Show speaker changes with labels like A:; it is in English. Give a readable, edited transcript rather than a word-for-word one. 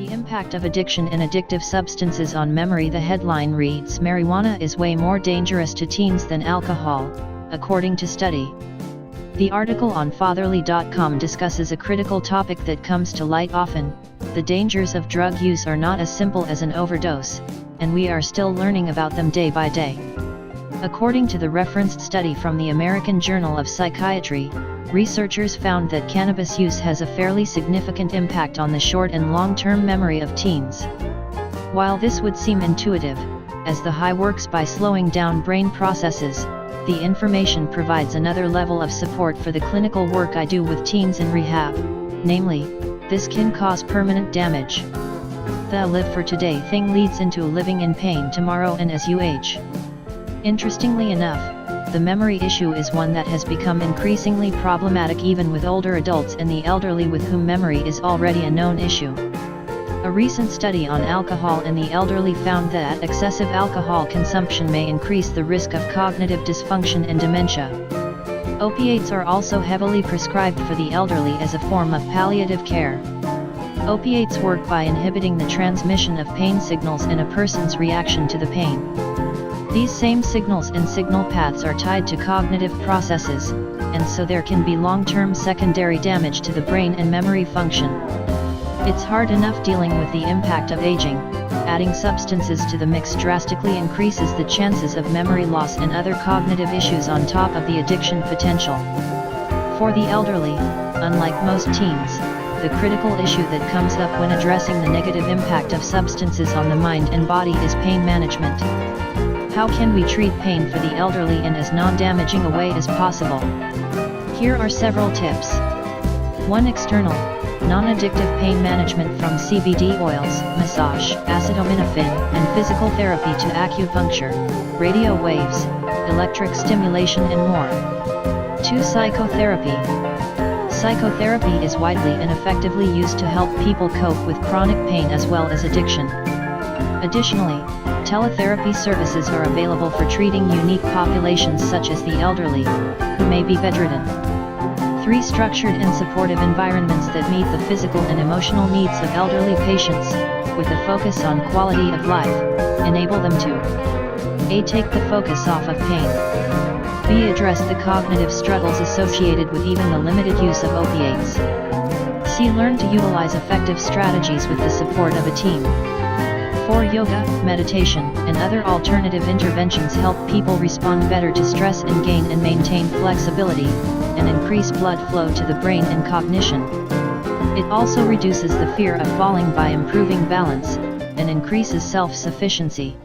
A: The impact of addiction and addictive substances on memory. The headline reads, "Marijuana is way more dangerous to teens than alcohol, according to study." The article on fatherly.com discusses a critical topic that comes to light often. The dangers of drug use are not as simple as an overdose, and we are still learning about them day by day. According to the referenced study from the American Journal of Psychiatry, researchers found that cannabis use has a fairly significant impact on the short and long-term memory of teens. While this would seem intuitive, as the high works by slowing down brain processes, the information provides another level of support for the clinical work I do with teens in rehab, namely, this can cause permanent damage. The live for today thing leads into living in pain tomorrow and as you age. Interestingly enough, the memory issue is one that has become increasingly problematic even with older adults and the elderly, with whom memory is already a known issue. A recent study on alcohol in the elderly found that excessive alcohol consumption may increase the risk of cognitive dysfunction and dementia. Opiates are also heavily prescribed for the elderly as a form of palliative care. Opiates work by inhibiting the transmission of pain signals in a person's reaction to the pain. These same signals and signal paths are tied to cognitive processes, and so there can be long-term secondary damage to the brain and memory function. It's hard enough dealing with the impact of aging. Adding substances to the mix drastically increases the chances of memory loss and other cognitive issues on top of the addiction potential. For the elderly, unlike most teens, the critical issue that comes up when addressing the negative impact of substances on the mind and body is pain management. How can we treat pain for the elderly in as non-damaging a way as possible? Here are several tips. 1. External, non-addictive pain management, from CBD oils, massage, acetaminophen, and physical therapy to acupuncture, radio waves, electric stimulation and more. 2. Psychotherapy. Psychotherapy is widely and effectively used to help people cope with chronic pain as well as addiction. Additionally, teletherapy services are available for treating unique populations such as the elderly, who may be bedridden. 3. Structured and supportive environments that meet the physical and emotional needs of elderly patients, with a focus on quality of life, enable them to A. Take the focus off of pain. B. Address the cognitive struggles associated with even the limited use of opiates. C. Learn to utilize effective strategies with the support of a team. 4. Yoga, meditation, and other alternative interventions help people respond better to stress and gain and maintain flexibility, and increase blood flow to the brain and cognition. It also reduces the fear of falling by improving balance, and increases self-sufficiency.